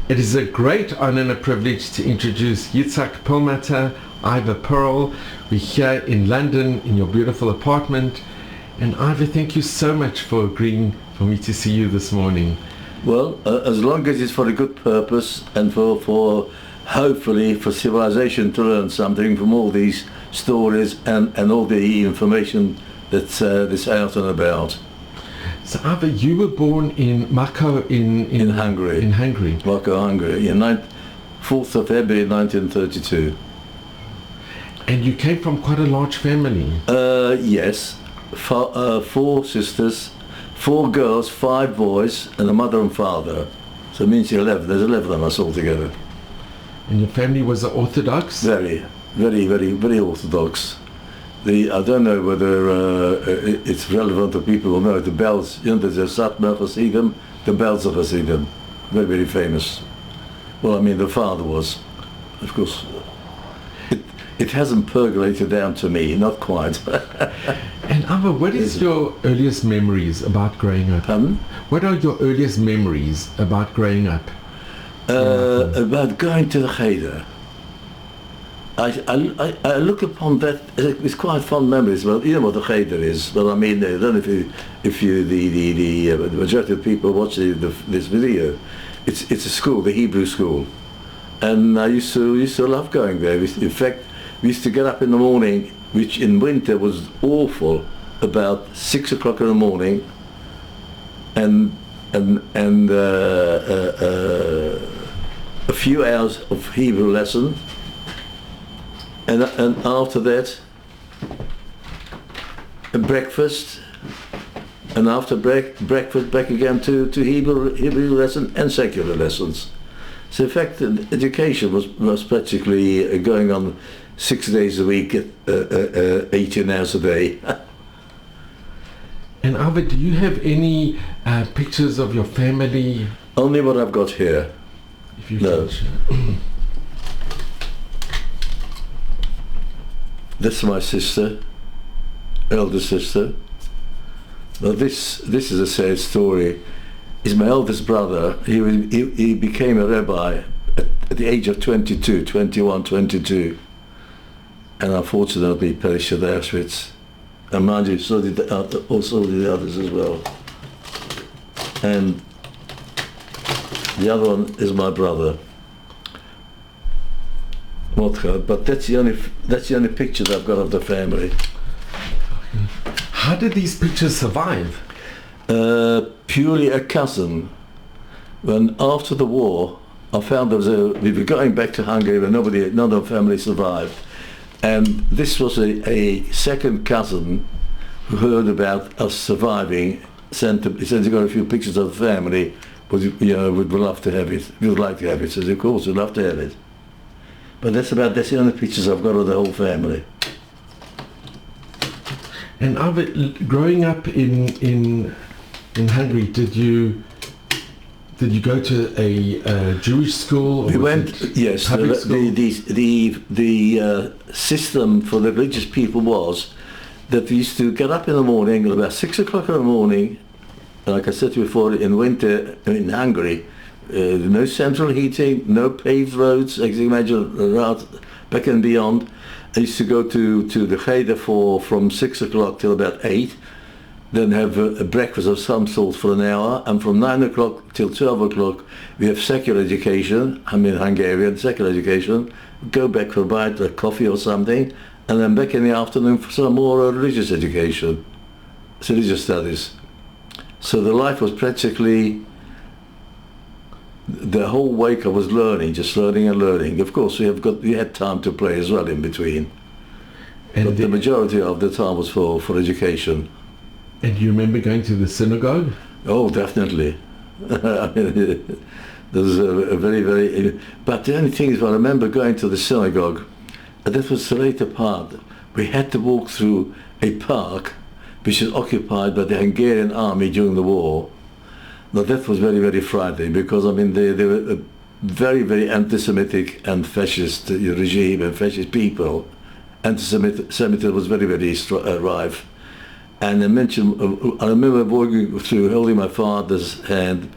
It is a great honor and a privilege to introduce Yitzhak Perlmatter, Ivor Perl. We're here in London in your beautiful apartment. And Ivor, thank you so much for agreeing for me to see you this morning. Well, as long as it's for a good purpose and for hopefully for civilization to learn something from all these stories and all the information that's out and about. So Ivor, you were born in Mako in Hungary. In Hungary. Mako, Hungary, in 4th of February 1932. And you came from quite a large family. Yes, four sisters, 4 girls, 5 boys, and a mother and father. So it means 11. There's 11 of us altogether. And your family was Orthodox? Very, very, very, very Orthodox. I don't know whether it's relevant to people who know the bells. You know, there's a Satmar Hasidim, the bells of Hasidim. Very, very famous. Well, I mean, the father was, of course. It hasn't percolated down to me, not quite. And Ivor, what is your earliest memories about growing up? Pardon? What are your earliest memories about growing up? About going to the Cheder. I look upon that, it's quite fond memories. Well, you know what the Cheder is. Well, I mean, I don't know if you the majority of people watch this video. It's a school, the Hebrew school, and I used to love going there. In fact, we used to get up in the morning, which in winter was awful, about 6 o'clock in the morning, and a few hours of Hebrew lesson. And after that, a breakfast, and after breakfast back again to Hebrew lesson and secular lessons. So in fact, education was practically going on 6 days a week, 18 hours a day. And Ivor, do you have any pictures of your family? Only what I've got here. If you No. can share. That's my sister, elder sister. Now this is a sad story. He's my eldest brother. He became a rabbi at the age of 21, 22. And unfortunately perished at Auschwitz. And mind you, so did also the others as well. And the other one is my brother, Mordechai, but that's the only picture that I've got of the family. How did these pictures survive? Purely a cousin. When after the war, I found we were going back to Hungary, but none of the family survived. And this was a second cousin who heard about us surviving. He said he got a few pictures of the family, but would love to have it. We would like to have it. Says, of course, we'd love to have it. But that's the only pictures I've got of the whole family. And Ivor, growing up in Hungary, did you go to a Jewish school? Or We went, yes. The system for the religious people was that we used to get up in the morning, about 6 o'clock in the morning, like I said before, in winter in Hungary, no central heating, no paved roads, as you imagine, around back and beyond. I used to go to the Cheder from 6 o'clock till about 8, then have a breakfast of some sort for an hour, and from 9 o'clock till 12 o'clock we have secular education, I mean Hungarian secular education, go back for a bite, a coffee or something, and then back in the afternoon for some more religious education, religious studies. So the life was practically, the whole week I was learning, just learning and learning. Of course, we had time to play as well in between, but the majority of the time was for education. And you remember going to the synagogue? Oh, definitely. I mean, there's a very, very. But the only thing is, I remember going to the synagogue, and that was the later part. We had to walk through a park which was occupied by the Hungarian army during the war. Now that was very, very frightening, because I mean they were a very, very anti-Semitic and fascist regime and fascist people. Anti-Semitism was very, very rife. And I remember walking through, holding my father's hand,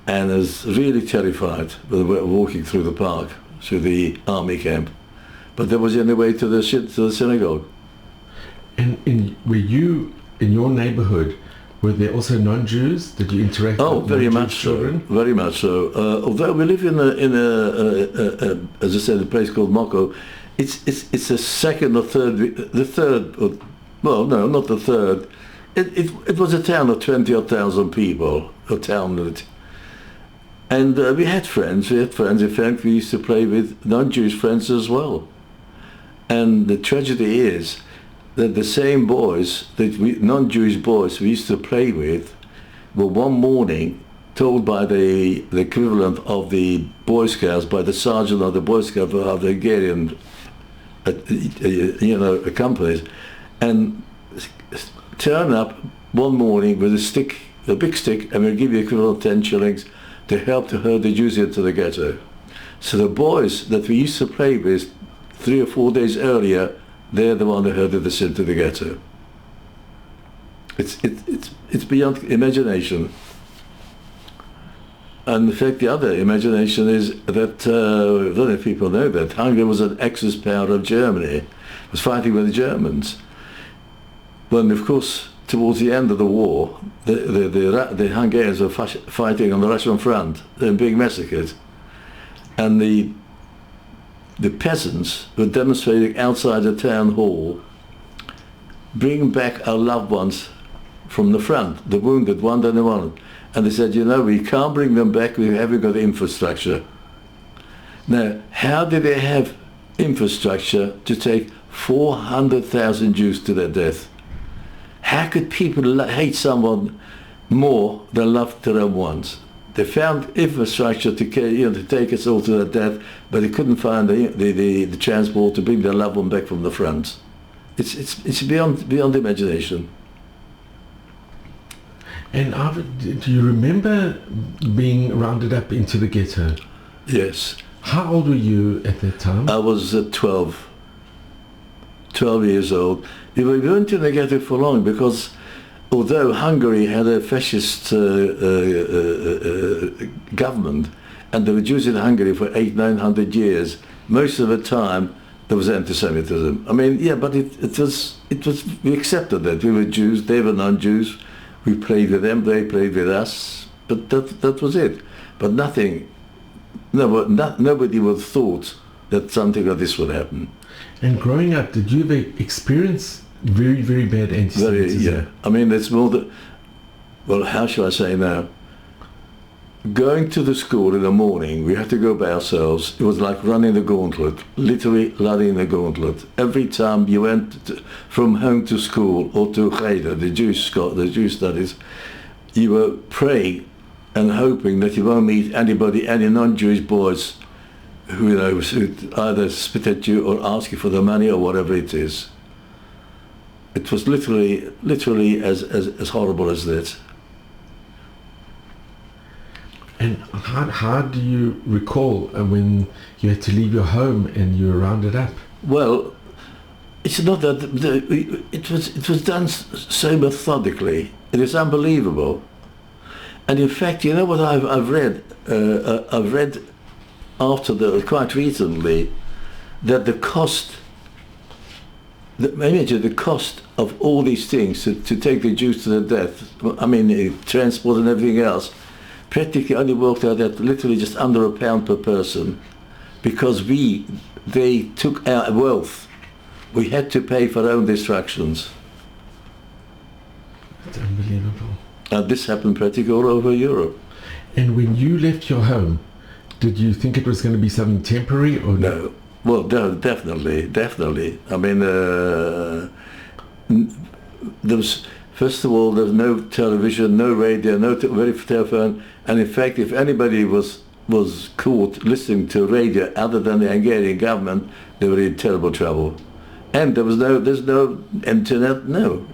and was really terrified when we were walking through the park, through the army camp. But that was the only way to the synagogue. And were you, in your neighborhood, were there also non-Jews? Did you interact with very much children? so. Very much so. Although we live in a as I said, a place called Moko, it's the second or third, the third, well, no, not the third. It was a town of 20,000 people, a townlet. And we had friends. In fact, we used to play with non-Jewish friends as well. And the tragedy is that the same boys, non-Jewish boys we used to play with, were one morning told by the equivalent of the Boy Scouts, by the sergeant of the Boy Scouts of the Hungarian, companies, and turn up one morning with a big stick, and we'll give you equivalent 10 shillings to help to herd the Jews into the ghetto. So the boys that we used to play with 3 or 4 days earlier, they're the one who herded us into the ghetto. It's beyond imagination. And in fact, the other imagination is that, I don't know if people know that, Hungary was an Axis power of Germany, was fighting with the Germans. When, of course, towards the end of the war, the Hungarians were fighting on the Russian front and being massacred. And the peasants were demonstrating outside the town hall, bring back our loved ones from the front, the wounded, one and one. And they said, we can't bring them back, we haven't got infrastructure. Now, how did they have infrastructure to take 400,000 Jews to their death? How could people hate someone more than love their own ones? They found infrastructure to take us all to their death, but they couldn't find the transport to bring their loved one back from the front. It's beyond imagination. And Ivor, do you remember being rounded up into the ghetto? Yes. How old were you at that time? I was 12 years old. We weren't in the ghetto for long because although Hungary had a fascist government and there were Jews in Hungary for 800-900 years, most of the time there was anti-Semitism. I mean, yeah, but it was we accepted that. We were Jews, they were non-Jews. We played with them, they played with us, but that was it. But nobody would have thought that something like this would happen. And growing up, did you ever experience very, very bad anti-Semitism? Yeah. I mean, it's more that, well, how shall I say now? Going to the school in the morning, we had to go by ourselves. It was like running the gauntlet, literally running the gauntlet. Every time you went from home to school or to Cheder, the Jewish studies, you were praying and hoping that you won't meet any non-Jewish boys who would either spit at you or ask you for the money or whatever it is. It was literally as horrible as that. And how do you recall when you had to leave your home and you were rounded up? Well, it's not that it was done so methodically. It is unbelievable. And in fact, you know what I've read? I've read quite recently that the cost of all these things to take the Jews to their death, I mean, transport and everything else, practically only worked out at literally just under £1 per person, because they took our wealth. We had to pay for our own destructions. That's unbelievable. And this happened practically all over Europe. And when you left your home, did you think it was going to be something temporary or no? Well, definitely. I mean, there was, first of all, there was no television, no radio, no telephone, and in fact, if anybody was caught listening to radio other than the Hungarian government, they were in terrible trouble. And there's no internet. No,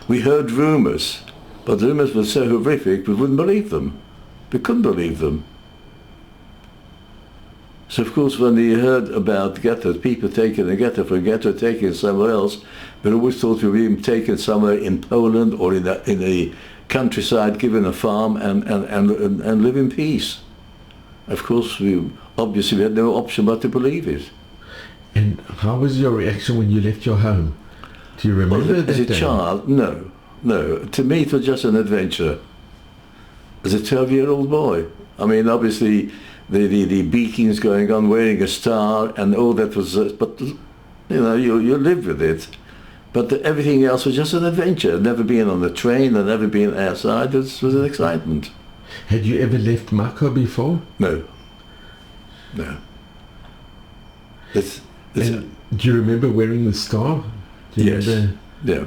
we heard rumours, but the rumours were so horrific we wouldn't believe them. We couldn't believe them. So of course, when we heard about ghettos, people taking a ghetto from a ghetto, taken somewhere else, we always thought we were being taken somewhere in Poland or in countryside, given a farm, and live in peace. Of course, we had no option but to believe it. And how was your reaction when you left your home? Do you remember Well, that as a day? child, no. To me, it was just an adventure. As a 12-year-old boy, I mean, obviously, the beatings going on, wearing a star, and all that was. But you know, you live with it. But everything else was just an adventure. Never been on the train, and never been outside. It was an excitement. Had you ever left Mako before? No. And do you remember wearing the star? Do you Yes. remember? Yeah.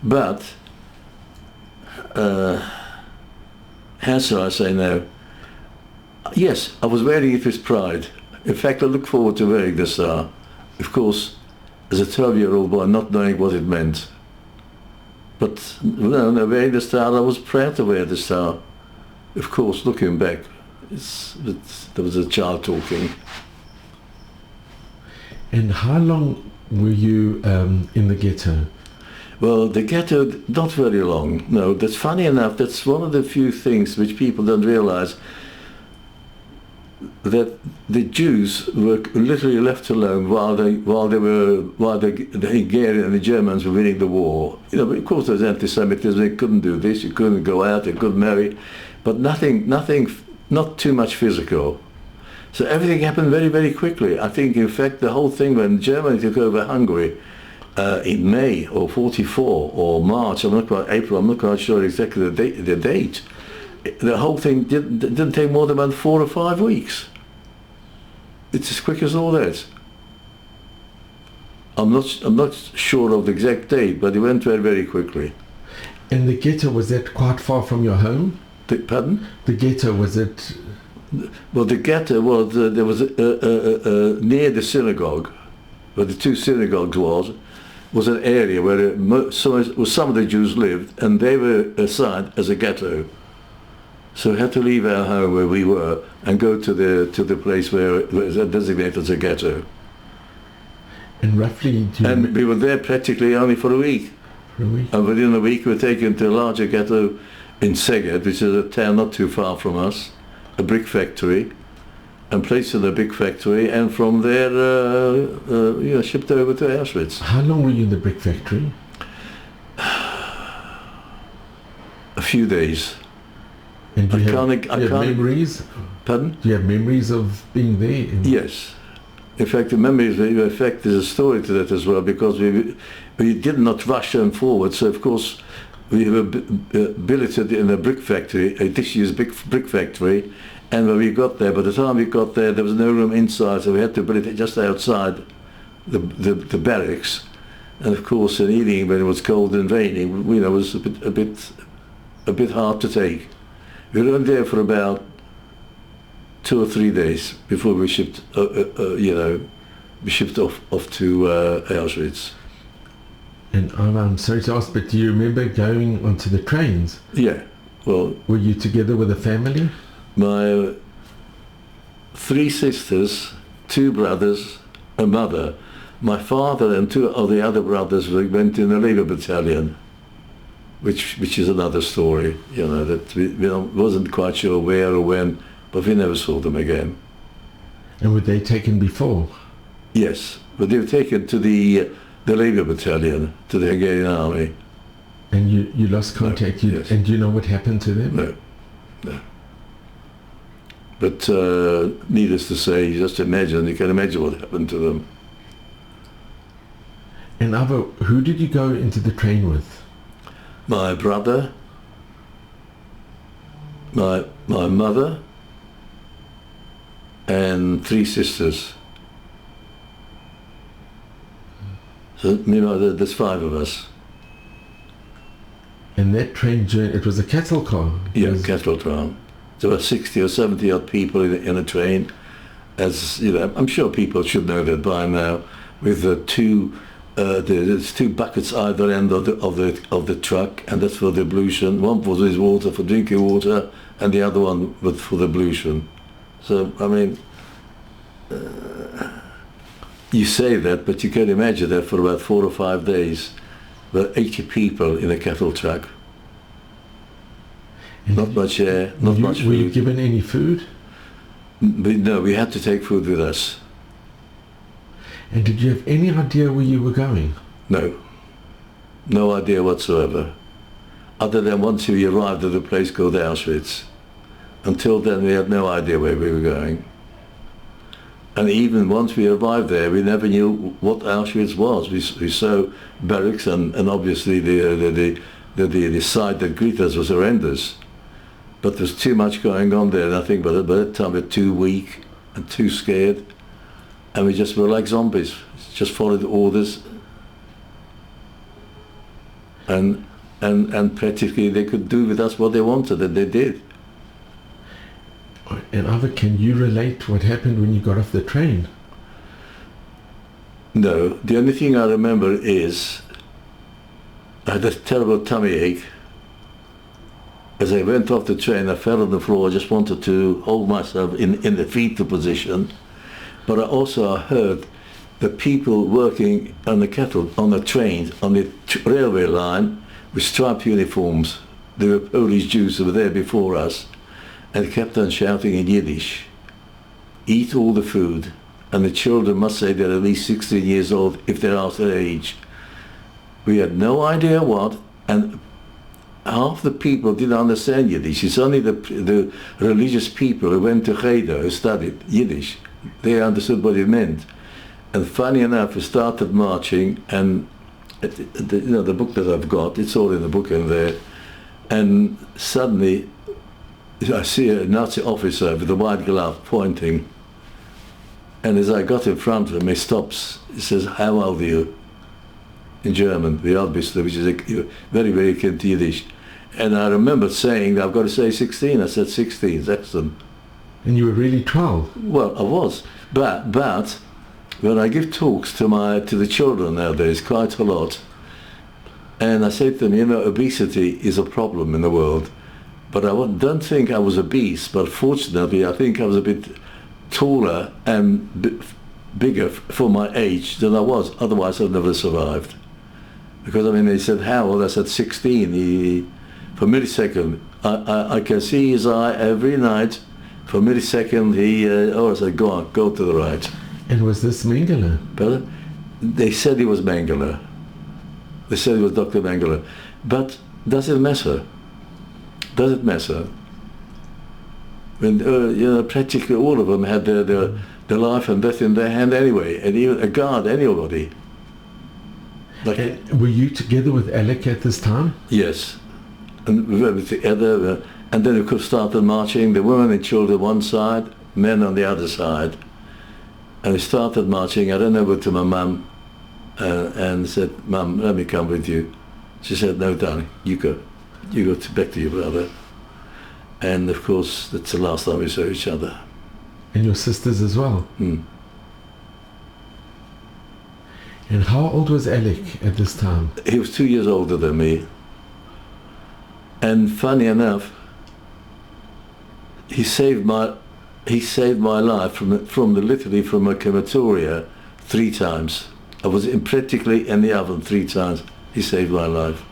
But, how shall I say now? Yes, I was wearing it with pride. In fact, I look forward to wearing the star. Of course, as a 12-year-old boy, not knowing what it meant. But, no, wearing the star, I was proud to wear the star. Of course, looking back, there was a child talking. And how long were you in the ghetto? Well, the ghetto, not very long. No, that's funny enough. That's one of the few things which people don't realize, that the Jews were literally left alone while the Hungarians and the Germans were winning the war. You know, of course, there was anti-Semitism. They couldn't do this. You couldn't go out. They couldn't marry, but nothing, not too much physical. So everything happened very, very quickly. I think, in fact, the whole thing when Germany took over Hungary in May or 44 or March, April, I'm not quite sure exactly the date. The whole thing didn't take more than about 4 or 5 weeks. It's as quick as all that. I'm not sure of the exact date, but it went very, very quickly. And the ghetto, was that quite far from your home? Pardon? The ghetto, was it? Well, the ghetto was, there was near the synagogue, where the two synagogues was an area where some of the Jews lived, and they were assigned as a ghetto. So we had to leave our home where we were and go to the place where it was designated as a ghetto. And roughly, And we were there practically only for a week. For a week? And within a week we were taken to a larger ghetto in Szeged, which is a town not too far from us, a brick factory, and placed in a big factory, and from there shipped over to Auschwitz. How long were you in the brick factory? A few days. And do you have can't- memories? Pardon? Do you have memories of being there? Yes. In fact, the memories, in fact, there's a story to that as well, because we did not rush on forward. So, of course, we were billeted in a brick factory, a disused brick factory, and when we got there, by the time we got there, there was no room inside, so we had to build it just outside the barracks. And, of course, in the evening, when it was cold and raining, it was a bit hard to take. We were only there for about 2 or 3 days before we shipped, we shipped off to Auschwitz. And I'm sorry to ask, but do you remember going onto the trains? Yeah, well, Were you together with a family? my 3 sisters, 2 brothers, a mother. My father and 2 of the other brothers went in the Labour Battalion, which is another story, that we wasn't quite sure where or when, but we never saw them again. And were they taken before? Yes, but they were taken to the Labour Battalion, to the Hungarian army. And you lost contact? Yes. And do you know what happened to them? No. But needless to say, you can imagine what happened to them. And Ivor, who did you go into the train with? My brother, my mother, and 3 sisters. So, there's 5 of us. And that train journey, it was a cattle car? Yeah, cattle tram. There were 60 or 70 odd people in a train. As I'm sure people should know that by now. With there's 2 buckets either end of the truck, and that's for the ablution. One for this water, for drinking water, and the other one for the ablution. So I mean, you say that, but you can imagine that for about 4 or 5 days, about 80 people in a cattle truck. And not much air, not much food. Were you given any food? No, we had to take food with us. And did you have any idea where you were going? No. No idea whatsoever. Other than once we arrived at a place called Auschwitz. Until then we had no idea where we were going. And even once we arrived there, we never knew what Auschwitz was. We saw barracks, and obviously the sight that greeted us was horrendous. But there's too much going on there, and I think by that time we're too weak and too scared, and we just were like zombies, just followed orders. And practically they could do with us what they wanted, and they did. And Ivor, can you relate what happened when you got off the train? No, the only thing I remember is I had a terrible tummy ache. As I went off the train, I fell on the floor. I just wanted to hold myself in the fetal position. But I also heard the people working on the trains, on the railway line, with striped uniforms. They were Polish Jews who were there before us, and kept on shouting in Yiddish, "Eat all the food." And the children must say they're at least 16 years old if they're our age. We had no idea what, and half the people didn't understand Yiddish. It's only the religious people who went to Cheder, who studied Yiddish. They understood what it meant. And funny enough, we started marching, and the book that I've got, it's all in the book in there, and suddenly I see a Nazi officer with a white glove pointing, and as I got in front of him, he stops. He says, "How old are you?" In German, the obviously, which is very, very akin to Yiddish. And I remember saying, "I've got to say 16." I said 16, excellent. And you were really 12? Well, I was. But when I give talks to the children nowadays, quite a lot, and I say to them, obesity is a problem in the world. But I don't think I was obese, but fortunately I think I was a bit taller and bigger for my age than I was. Otherwise I'd never survived. Because they said, "How old?" I said 16. For a millisecond, I can see his eye every night. For a millisecond, I said, go to the right. And was this Mengele? But they said he was Mengele. They said he was Dr. Mengele. But does it matter? Does it matter? When practically all of them had their life and death in their hand anyway, and even a guard, anybody. And were you together with Alec at this time? Yes, and we were together, and then we could start marching. The women and children one side, men on the other side, and we started marching. I ran over to my mum and said, "Mum, let me come with you." She said, "No, darling, you go. You go back to your brother." And of course, that's the last time we saw each other. And your sisters as well? Mm. And how old was Alec at this time? He was 2 years older than me. And funny enough, he saved my life literally from a crematoria 3 times. I was practically in the oven 3 times. He saved my life.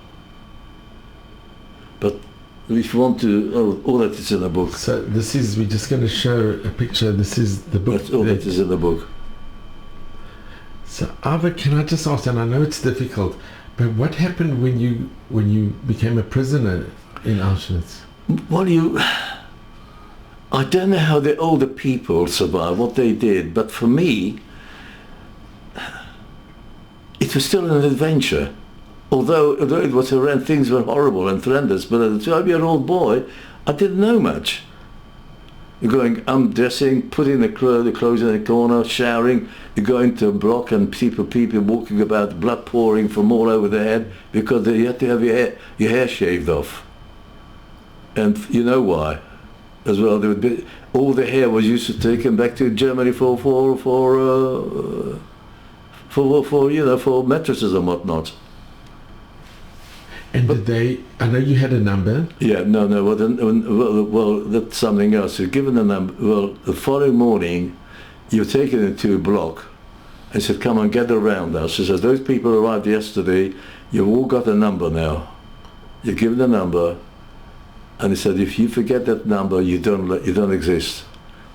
But if you want to, all that is in the book. So we're just going to show a picture. This is the book. That's all that is in the book. So Ivor, can I just ask, and I know it's difficult, but what happened when you became a prisoner in Auschwitz? Well, I don't know how the older people survived, what they did, but for me, it was still an adventure. Although it was horrendous, things were horrible and horrendous, but as a 12-year-old boy, I didn't know much. You're going undressing, putting the clothes in the corner, showering. You go into a block and people walking about, blood pouring from all over their head because you had to have your hair shaved off. And you know why, as well. There would be, all the hair was used to taken back to Germany for mattresses and whatnot. And did they? I know you had a number. Yeah, no. Well, that's something else. You're given a number. Well, the following morning, you're taken into a block. And said, "Come on, gather around us." She says, "Those people arrived yesterday. You've all got a number now. You're given a number, And he said, if you forget that number, you don't exist.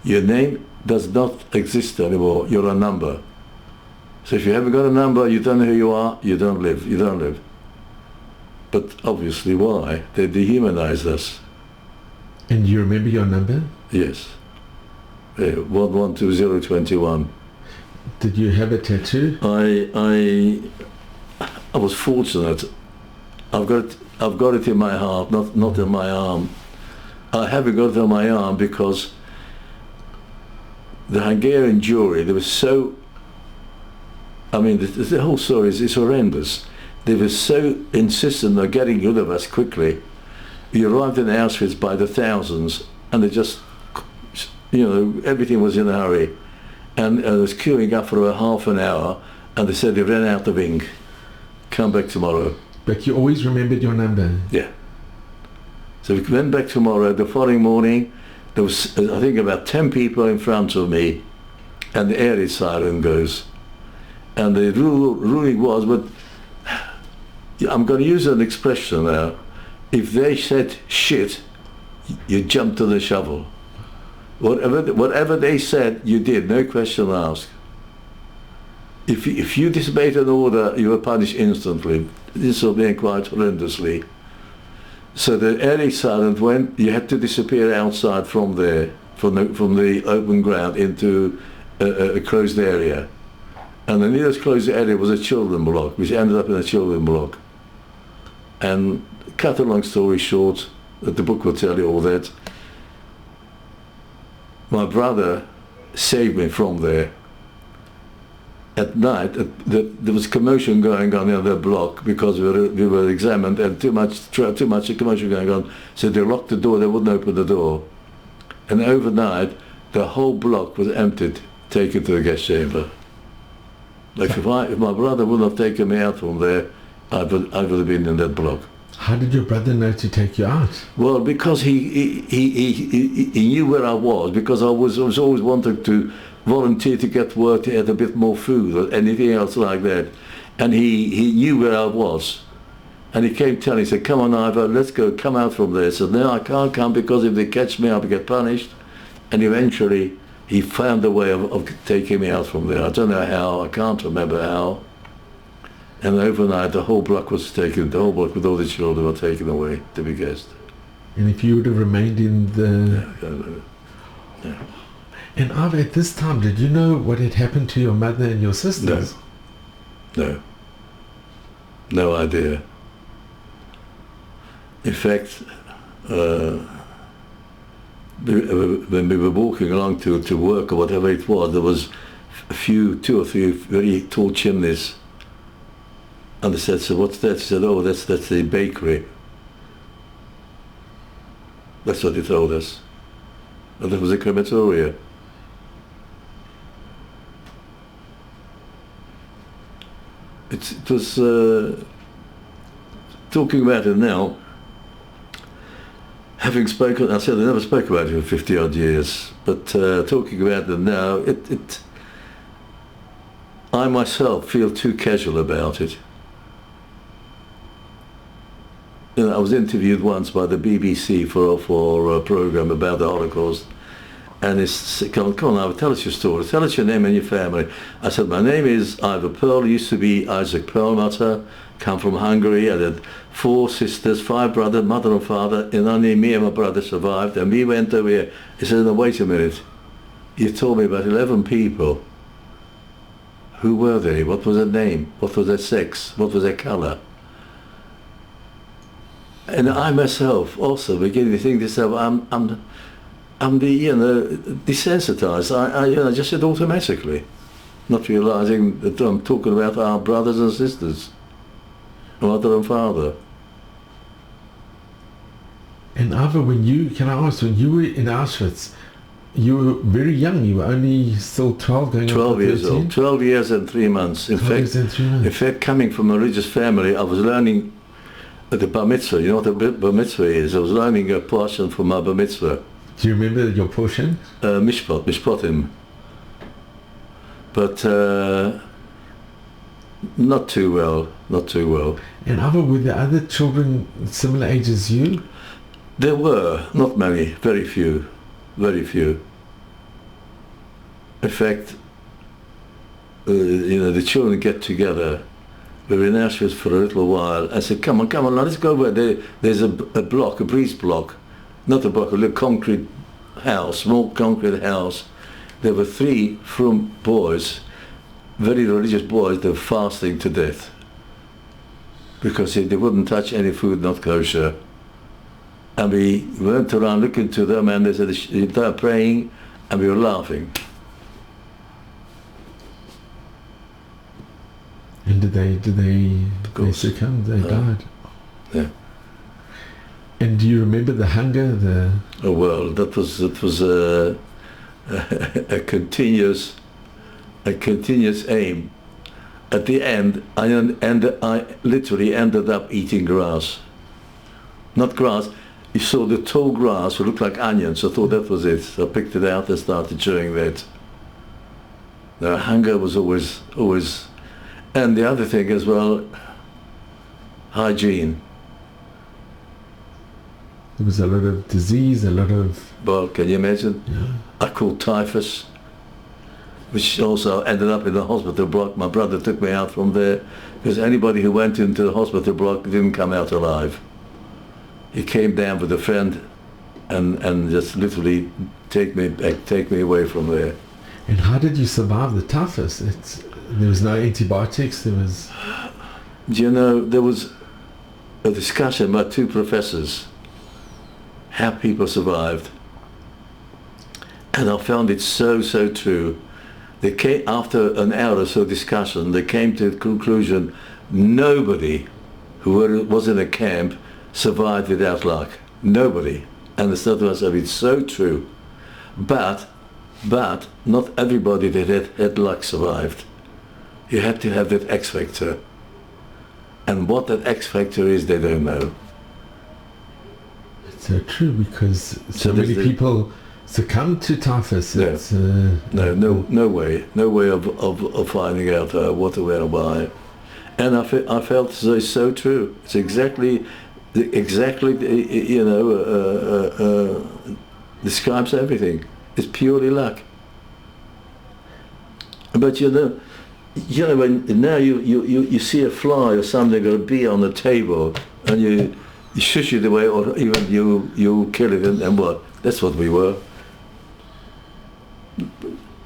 Your name does not exist anymore. You're a number. So if you haven't got a number, you don't know who you are, you don't live. You don't live. But obviously, why? They dehumanized us. And you remember your number? Yes. 112021. Did you have a tattoo? I was fortunate. I've got it in my heart, not in my arm. I haven't got it on my arm because the Hungarian jury, they were so, I mean, the whole story is horrendous. They were so insistent on getting rid of us quickly. We arrived in Auschwitz by the thousands, and they just, everything was in a hurry. And I was queuing up for about half an hour, and they said they ran out of ink. Come back tomorrow. But you always remembered your number? Yeah. So we went back tomorrow. The following morning, there was, I think, about 10 people in front of me, and the air siren goes. And the ruling was, but I'm going to use an expression now. If they said shit, you jump to the shovel. Whatever they said, you did, no question asked. If you disobeyed an order, you were punished instantly. This was being quite horrendously. So the air silent went. You had to disappear outside from there, from the open ground into a closed area. And the nearest closed area was a children block, which ended up in a children block. And cut a long story short, the book will tell you all that. My brother saved me from there. At night, there was commotion going on in the block because we were examined and too much commotion going on. So they locked the door, they wouldn't open the door. And overnight, the whole block was emptied, taken to the gas chamber. Like if my brother wouldn't have taken me out from there, I would have been in that block. How did your brother know to take you out? Well, because he knew where I was, because I was always wanting to volunteer to get work to get a bit more food or anything else like that. And he knew where I was. And he came telling me, he said, come on Ivor, let's go, come out from there. I said, no, I can't come because if they catch me, I'll get punished. And eventually he found a way of taking me out from there. I don't know how, I can't remember how. And overnight the whole block was taken, the whole block with all the children were taken away, to be guessed. And if you would have remained in the... Yeah. And Ivor, at this time, did you know what had happened to your mother and your sisters? No. No idea. In fact, when we were walking along to work or whatever it was, there was two or three very tall chimneys. And they said, so what's that? She said, oh, that's the bakery. That's what they told us. And there was a crematoria. It was, talking about it now, having spoken, I said I never spoke about it for 50 odd years, but talking about it now, I myself feel too casual about it. You know, I was interviewed once by the BBC for a program about the Holocaust, and he said, come on, Ivor, tell us your story, tell us your name and your family. I said, my name is Ivor Perl, used to be Isaac Perlmutter, come from Hungary. I had 4 sisters, 5 brothers, mother and father, and only me and my brother survived, and we went over here. He said, no, wait a minute, you told me about 11 people. Who were they? What was their name? What was their sex? What was their colour? And I myself also beginning to think to myself, I'm desensitized. I just said automatically, not realizing that I'm talking about our brothers and sisters, mother and father. And Ivor, when you were in Auschwitz, you were very young. You were only still 12, going 12 years old. 12 years and 3 months. In fact, coming from a religious family, I was learning the bar mitzvah. You know what a bar mitzvah is? I was learning a portion from my bar mitzvah. Do you remember your portion? Mishpatim. But not too well. And Ivor, were the other children similar age as you? There were not many, very few, very few. In fact, the children get together. We were in Auschwitz for a little while. I said, come on, let's go over there. There's a block, a breeze block, not a block, a little concrete house, small concrete house. There were 3 from boys, very religious boys, they were fasting to death because they wouldn't touch any food not kosher. And we went around looking to them, and they said they were praying, and we were laughing. And did they succumb? They died. Yeah. And do you remember the hunger? Oh well, that was a continuous aim. At the end, I literally ended up eating grass. Not grass. You saw the tall grass, it looked like onions. I thought that was it. So I picked it out and started chewing that. The hunger was always. And the other thing as well, hygiene. There was a lot of disease, a lot of... Well, can you imagine? Yeah. I caught typhus, which also ended up in the hospital block. My brother took me out from there, because anybody who went into the hospital block didn't come out alive. He came down with a friend and just literally take me away from there. And how did you survive the typhus? There was no antibiotics, there was... You know, there was a discussion by 2 professors how people survived. And I found it so true. They came, after an hour or so discussion, they came to the conclusion nobody who was in a camp survived without luck. Nobody. And the third was, it's so true. But not everybody that had luck survived. You had to have that X factor. And what that X factor is, they don't know. It's so true, because so many people succumb to typhus. No way of finding out what, where, and why. And I felt so true. It's exactly describes everything. It's purely luck. But when now you see a fly or something or a bee on the table, and you shush it away, or even you kill it, and what? That's what we were.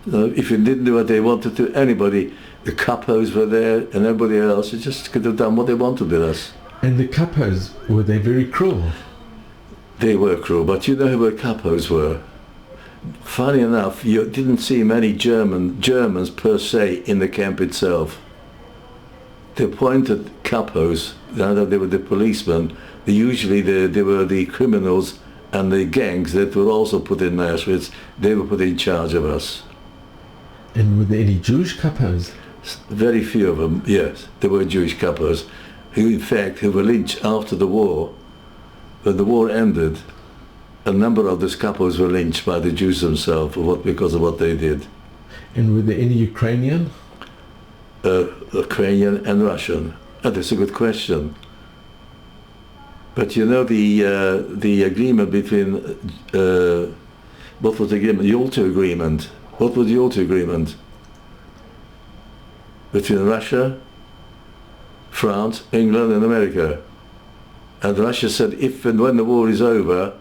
If you didn't do what they wanted to, anybody, the capos were there, and everybody else, you just could have done what they wanted with us. And the capos, were they very cruel? They were cruel, but you know who the capos were? Funny enough, you didn't see many Germans per se in the camp itself. The appointed capos, they were the policemen, usually they were the criminals and the gangs that were also put in Auschwitz. They were put in charge of us. And were there any Jewish capos? Very few of them, yes. There were Jewish capos who were lynched after the war. When the war ended, a number of those capos were lynched by the Jews themselves because of what they did. And were there any Ukrainian? Ukrainian and Russian. Oh, that's a good question. But you know the agreement between what was the agreement? The Yalta Agreement. What was the Yalta Agreement? Between Russia, France, England and America. And Russia said, if and when the war is over,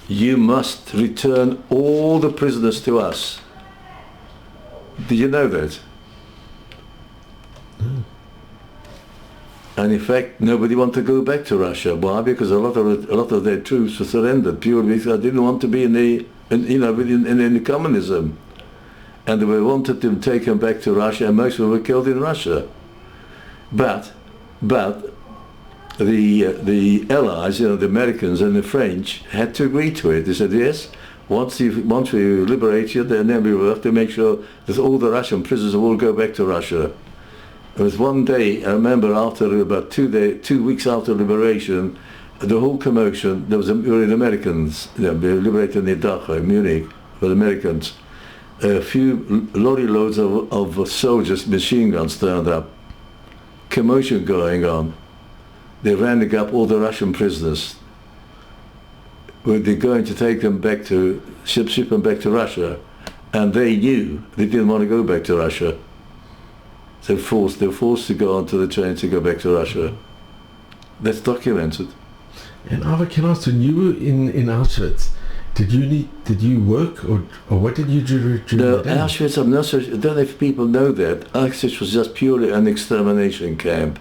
you must return all the prisoners to us. Did you know that? No. And in fact, nobody wanted to go back to Russia. Why? Because a lot of their troops were surrendered purely because they didn't want to be in the communism, and they were wanted to take them back to Russia, and most of them were killed in Russia. But the Allies, the Americans and the French, had to agree to it. They said, yes, once we liberate you, then we will have to make sure that all the Russian prisoners will go back to Russia. It was one day, I remember, after about 2 weeks after liberation, the whole commotion, there were the Americans, they liberated in Dachau, Munich, for the Americans. A few lorry loads of soldiers, machine guns turned up. Commotion going on. They rounded up all the Russian prisoners. when they're going to take them back to, ship them back to Russia, and they knew they didn't want to go back to Russia. They're forced to go onto the train to go back to Russia. That's documented. And Ivor, can I ask, when you were in Auschwitz, did you work or what did you do during No, the day? Auschwitz, I'm not so, I don't know if people know that. Auschwitz was just purely an extermination camp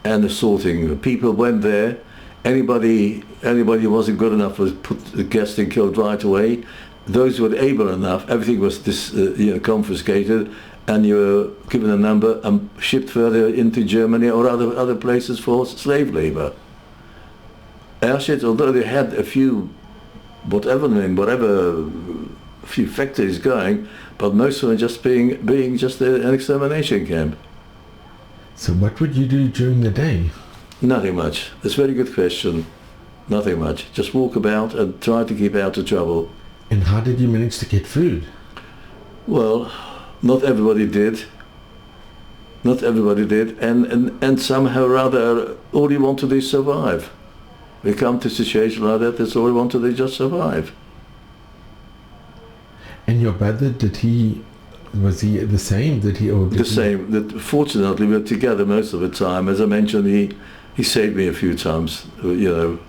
and a sorting. People went there, anybody who wasn't good enough was put, guessed and killed right away. Those who were able enough, everything was confiscated, and you were given a number and shipped further into Germany or other places for slave labor. Auschwitz, although they had a few, few factories going, but most of them just being just an extermination camp. So what would you do during the day? Nothing much. That's a very good question. Nothing much. Just walk about and try to keep out of trouble. And how did you manage to get food? Well, not everybody did. Not everybody did. And somehow or other, all you want to do is survive. We come to a situation like that, that's all we want to do, just survive. And your brother, was he the same? Same. Fortunately, we were together most of the time. As I mentioned, he saved me a few times, you know.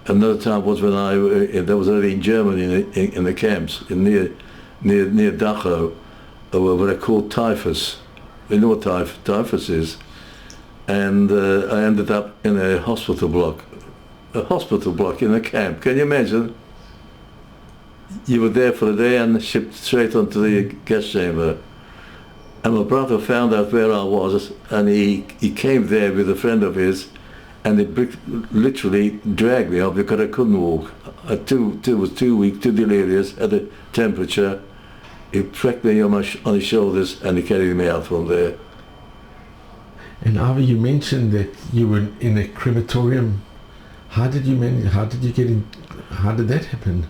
Another time was when that was already in Germany, in the camps, near Dachau, where they called typhus. We know what typhus is. And I ended up in a hospital block. A hospital block in a camp. Can you imagine? You were there for a day and shipped straight onto the gas chamber. And my brother found out where I was, and he came there with a friend of his, and they literally dragged me up because I couldn't walk. I was too weak, too delirious, had a temperature. He pricked me on his shoulders and he carried me out from there. And Ivor, you mentioned that you were in a crematorium. How did that happen?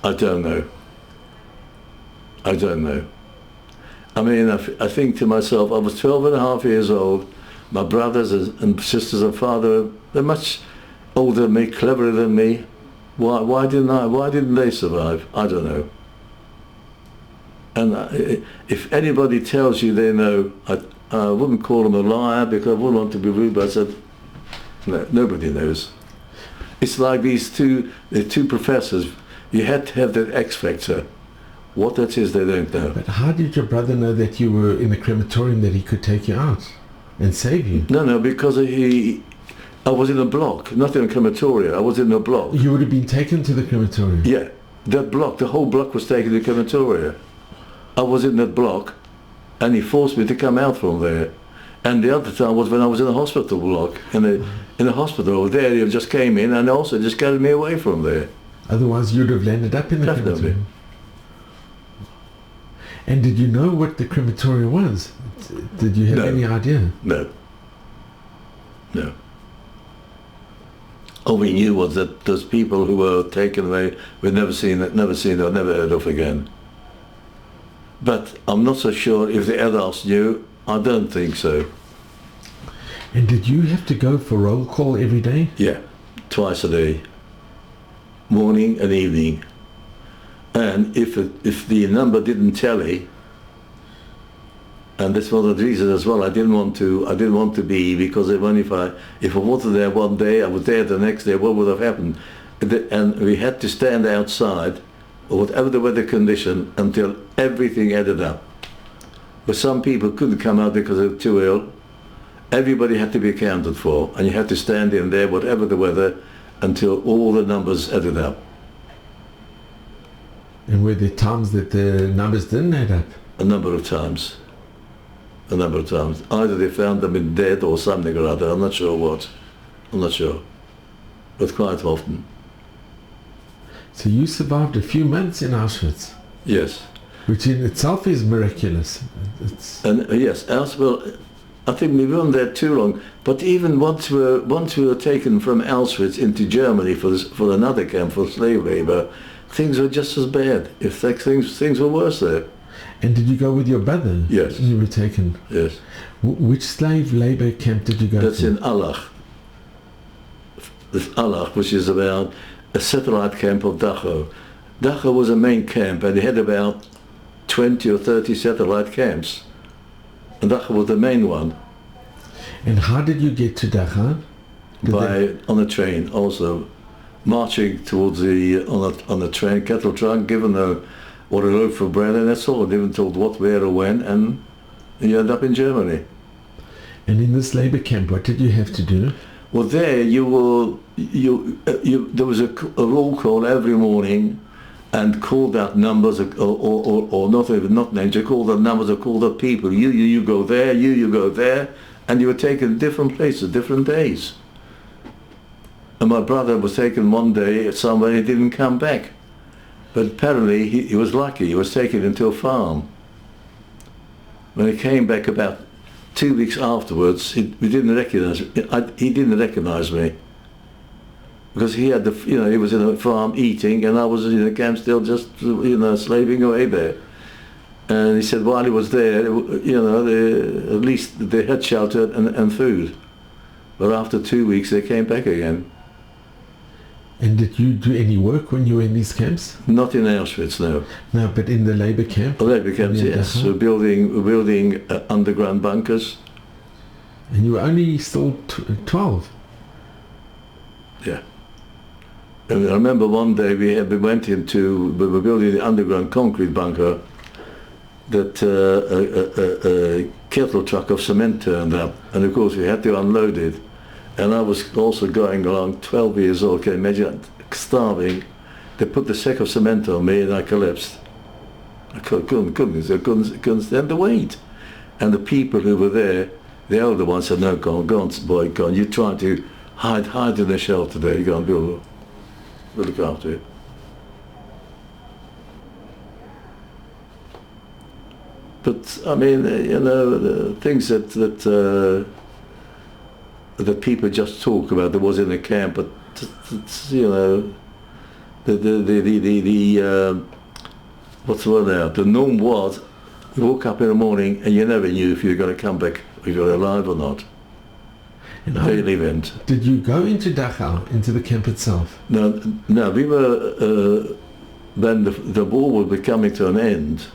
I don't know. I mean, I think to myself, I was 12 and a half years old. My brothers and sisters and father, they're much older than me, cleverer than me. Why didn't they survive? I don't know. And if anybody tells you they know, I wouldn't call them a liar because I wouldn't want to be rude, but I said, no, nobody knows. It's like the two professors. You had to have that X factor. What that is, they don't know. But how did your brother know that you were in the crematorium, that he could take you out and save you? No, because I was in a block, not in a crematorium. I was in a block. You would have been taken to the crematorium? Yeah, that block, the whole block was taken to the crematorium. I was in that block, and he forced me to come out from there. And the other time was when I was in a hospital block. In the hospital over there, he just came in and also just carried me away from there. Otherwise, you'd have landed up in the crematorium. And did you know what the crematorium was? Did you have any idea? No. All we knew was that those people who were taken away were never seen or never heard of again. But I'm not so sure if the adults knew. I don't think so. And did you have to go for roll call every day? Yeah, twice a day, morning and evening. And if the number didn't tally, and that's one of the reasons as well, I didn't want to be, because if I wasn't there one day, I was there the next day. What would have happened? And we had to stand outside, or whatever the weather condition, until everything added up. But some people couldn't come out because they were too ill. Everybody had to be accounted for, and you had to stand in there, whatever the weather, until all the numbers added up. And were there times that the numbers didn't add up? A number of times. Either they found them dead or something or other. I'm not sure what. But quite often. So you survived a few months in Auschwitz? Yes. Which in itself is miraculous. Yes, Auschwitz. I think we weren't there too long. But even once we were taken from Auschwitz into Germany for another camp for slave labor, things were just as bad. If things were worse there. And did you go with your brother? Yes. You were taken? Yes. Which slave labor camp did you go to? That's in Allach. This Allach, which is about a satellite camp of Dachau. Dachau was a main camp, and they had about 20 or 30 satellite camps. And Dachau was the main one. And how did you get to Dachau? On a train, also marching towards the on a train, cattle truck, given a loaf of bread, and that's all. They weren't told what, where, or when, and you end up in Germany. And in this labor camp, what did you have to do? Well, there there was a roll call every morning, and called out numbers, or not names. You called out numbers, or called out people. You go there, you go there, and you were taken to different places, different days. And my brother was taken one day somewhere, he didn't come back. But apparently he was lucky, he was taken into a farm. When he came back about 2 weeks afterwards, he didn't recognize me. Because he had he was in a farm eating, and I was in the camp still just, slaving away there. And he said while he was there, at least they had shelter and food. But after 2 weeks they came back again. And did you do any work when you were in these camps? Not in Auschwitz, no. No, but in the labor camp? The labor camps, yes. We're building underground bunkers. And you were only still 12? Yeah. And I remember one day we were building the underground concrete bunker, that a kettle truck of cement turned up, and of course we had to unload it. And I was also going along, 12 years old, can you imagine, starving. They put the sack of cement on me and I collapsed. I couldn't stand the weight. And the people who were there, the older ones said, no, go on, boy, go on. You're trying to hide in the shelter there, you go on, we'll look after it. But, I mean, the things that people just talk about, there was in the camp, but what's the word now? The norm was you woke up in the morning and you never knew if you were going to come back, if you were alive or not. Daily event. Did you go into Dachau, into the camp itself? No, we were when the war was coming to an end.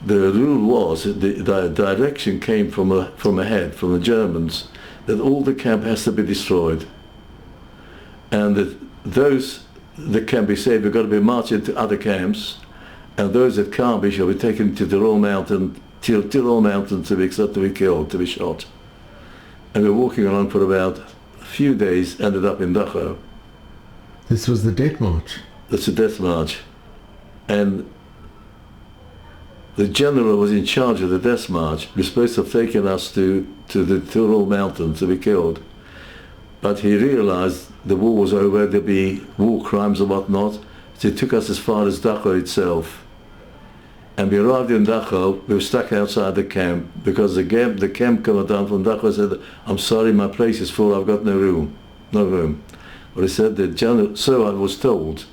The rule was the direction came from ahead, from the Germans, that all the camp has to be destroyed, and that those that can be saved have got to be marched into other camps, and those that can't be shall be taken to Tyrol Mountain, to be killed, to be shot. And we were walking along for about a few days, ended up in Dachau. This was the death march? That's the death march. And the general was in charge of the death march. He was supposed to have taken us to the Tyrol Mountain to be killed. But he realized the war was over, there'd be war crimes and whatnot, so he took us as far as Dachau itself. And we arrived in Dachau, we were stuck outside the camp, because the camp commandant from Dachau said, I'm sorry, my place is full, I've got no room. But he said, the general, so I was told,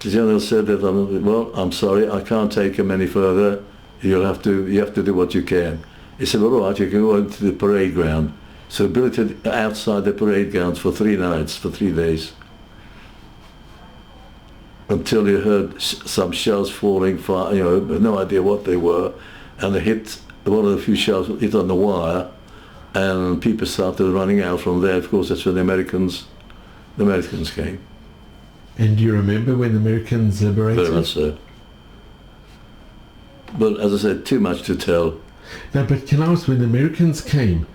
the general said that, well, I'm sorry, I can't take him any further. You have to do what you can. He said, well, all right, you can go into the parade ground. So we built it outside the parade grounds for 3 nights, for 3 days. Until you heard some shells falling, no idea what they were. And they hit, one of the few shells hit on the wire, and people started running out from there. Of course, that's when the Americans came. And do you remember when the Americans liberated? Very much so. But as I said, too much to tell. No, but can I ask, when the Americans came,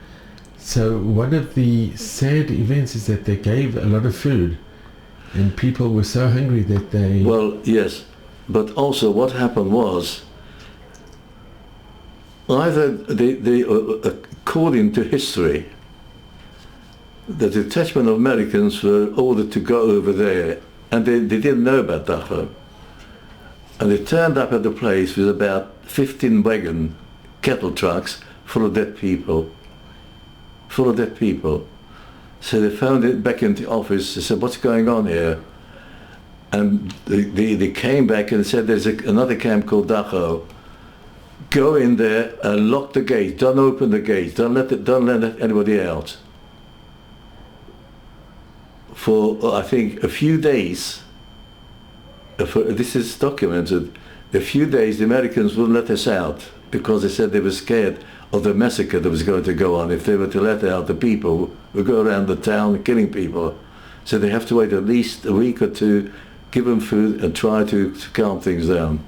so one of the sad events is that they gave a lot of food, and people were so hungry that they... Well, yes, but also what happened was, either they according to history, the detachment of Americans were ordered to go over there, and they didn't know about Dachau. And they turned up at the place with about 15 wagon cattle trucks full of dead people. So they found it back in the office. They said, what's going on here? And they came back and said, there's another camp called Dachau. Go in there and lock the gate. Don't open the gate. Don't let anybody out. for I think a few days. This is documented. A few days the Americans wouldn't let us out because they said they were scared of the massacre that was going to go on. If they were to let out, the people would go around the town killing people. So they have to wait at least a week or two, give them food and try to calm things down.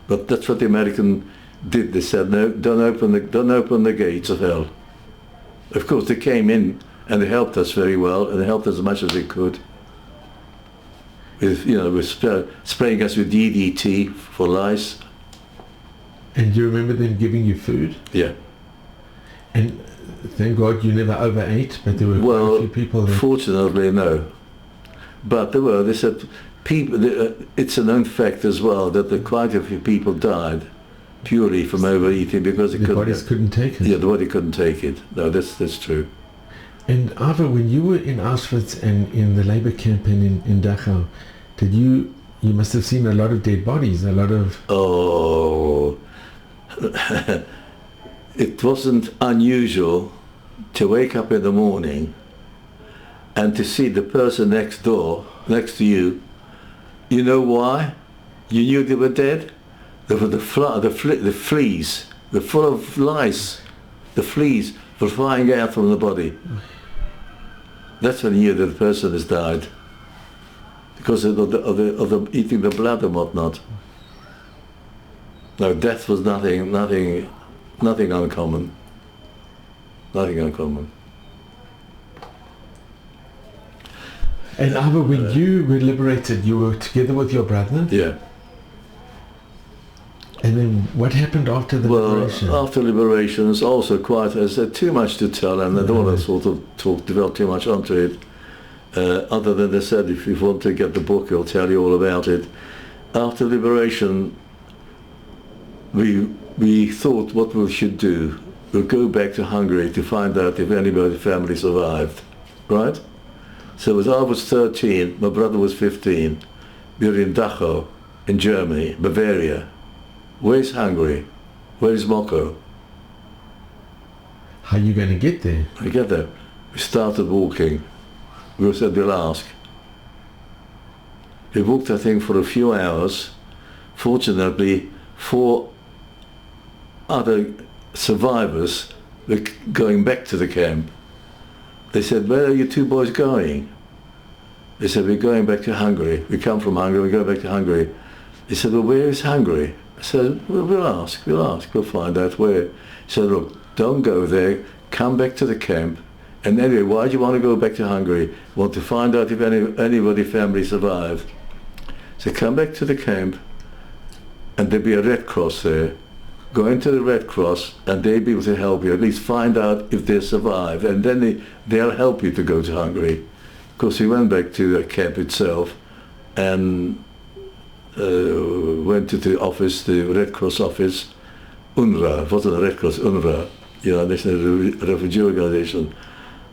But that's what the American did. They said, no, don't open the gates of hell. Of course, they came in and they helped us very well, and they helped us as much as they could. With spraying us with DDT for lice. And do you remember them giving you food? Yeah. And thank God you never overate, but there were quite a few people there. Fortunately, no. But they said, it's a known fact as well that quite a few people died purely from overeating because the bodies couldn't take it. Yeah, the body couldn't take it. No, that's true. And Ivor, when you were in Auschwitz and in the labor camp in Dachau, you must have seen a lot of dead bodies, a lot of... Oh, it wasn't unusual to wake up in the morning and to see the person next to you. You know why? You knew they were dead? They were the fleas, they're full of lice. The fleas were flying out from the body. That's when you knew that the person has died, because of the eating the blood and whatnot. No, death was nothing uncommon. Nothing uncommon. And Ivor, when you were liberated, you were together with your brother? Yeah. And then what happened after the liberation? Well, after liberation, it's also quite, I said, too much to tell, and I don't want to sort of develop too much onto it. Other than they said, if you want to get the book, I'll tell you all about it. After liberation, we thought what we should do. We'll go back to Hungary to find out if anybody family survived, right? So as I was 13, my brother was 15. We were in Dachau, in Germany, Bavaria. Where's Hungary? Where's Moscow? How are you going to get there? I get there. We started walking. We said we'll ask. We walked, I think, for a few hours. Fortunately, 4 other survivors were going back to the camp. They said, where are you 2 boys going? They said, we're going back to Hungary. We come from Hungary, we go back to Hungary. They said, well, where is Hungary? I said, well, we'll ask, we'll find out where. He said, look, don't go there, come back to the camp. And anyway, why do you want to go back to Hungary? Want to find out if anybody family survived. So come back to the camp, and there'll be a Red Cross there. Go into the Red Cross, and they'll be able to help you, at least find out if they survive, and then they'll help you to go to Hungary. Of course, we went back to the camp itself, and went to the office, the Red Cross office, UNRWA, it wasn't the Red Cross, UNRWA, National Refugee Organization.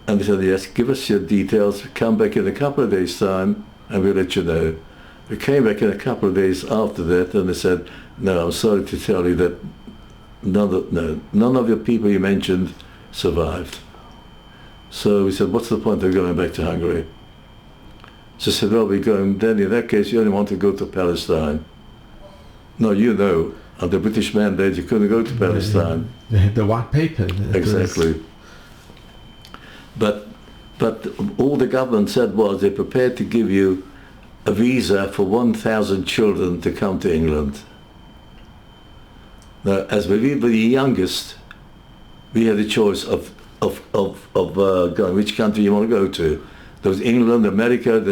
And they said, yes, give us your details, come back in a couple of days' time, and we'll let you know. We came back in a couple of days after that, and they said, no, I'm sorry to tell you that none of your people you mentioned survived. So we said, what's the point of going back to Hungary? So I said, well, we're going, then in that case you only want to go to Palestine. No, under British mandate you couldn't go to Palestine. They had the white paper. Exactly. But all the government said was they're prepared to give you a visa for 1,000 children to come to England. Now, as we were the youngest, we had a choice of going which country you want to go to. There was England, America,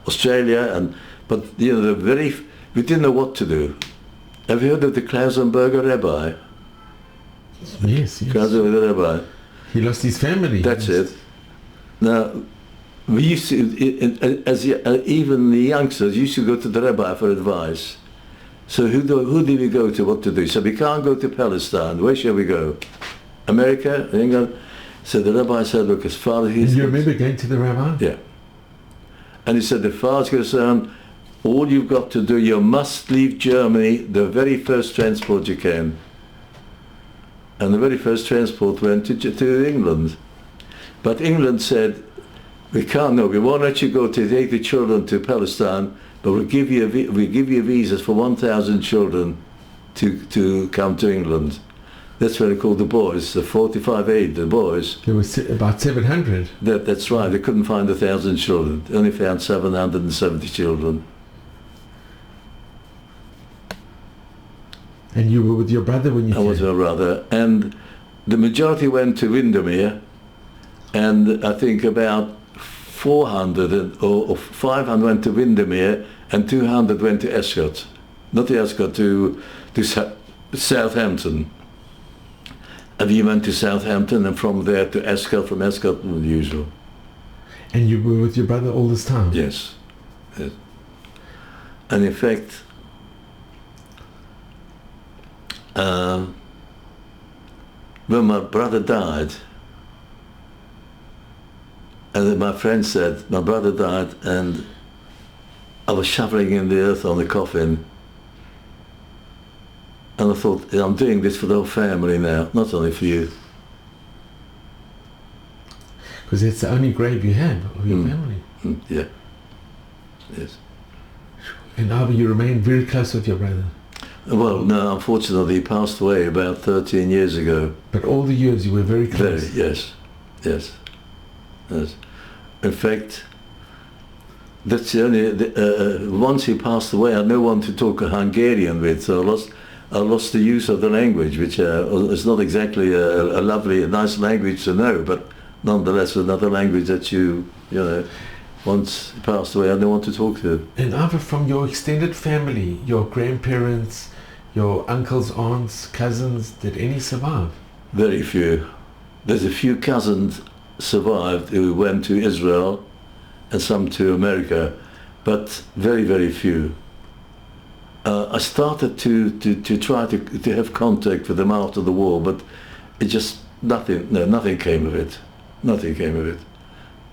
Australia, but we didn't know what to do. Have you heard of the Klausenberger Rabbi? Yes. Klausenberger Rabbi. He lost his family. That's it. Now, we used to, even the youngsters used to go to the rabbi for advice. So who do we go to, what to do? So we can't go to Palestine. Where shall we go? America, England? So the rabbi said, look, as far as he's... And you remember going to the rabbi? Yeah. And he said, as far as concerned, all you've got to do, you must leave Germany the very first transport you can. And the very first transport went to England. But England said, we can't, no, we won't let you go to take the children to Palestine, but we'll give you visas for 1,000 children to come to England. That's what they called the boys, the 45A, the boys. There was about 700. That's right, they couldn't find 1,000 children. They only found 770 children. And you were with your brother when you came? I was with my brother. And the majority went to Windermere, and I think about 400 or 500 went to Windermere, and 200 went to Ascot. Not to Ascot, to Southampton. And we went to Southampton, and from there to Ascot, from Ascot, the usual. And you were with your brother all this time? Yes. Yes. And in fact, when my brother died, and then my friend said, my brother died, and I was shoveling in the earth on the coffin, and I thought, I'm doing this for the whole family now, not only for you. Because it's the only grave you have of your family. Yeah. Yes. And Ivor, you remained very close with your brother? Well, no, unfortunately, he passed away about 13 years ago. But all the years you were very close? Very, yes. Yes. Yes. In fact, that's the only, once he passed away, I had no one to talk Hungarian with, so I lost the use of the language, which is not exactly a lovely, nice language to know, but nonetheless another language that you know, once he passed away, I had no one to talk to. And Ivor, from your extended family, your grandparents, your uncles, aunts, cousins, did any survive? Very few. There's a few cousins survived who went to Israel and some to America, but very, very few. I started to try to have contact with them after the war, but it just, nothing came of it. Nothing came of it.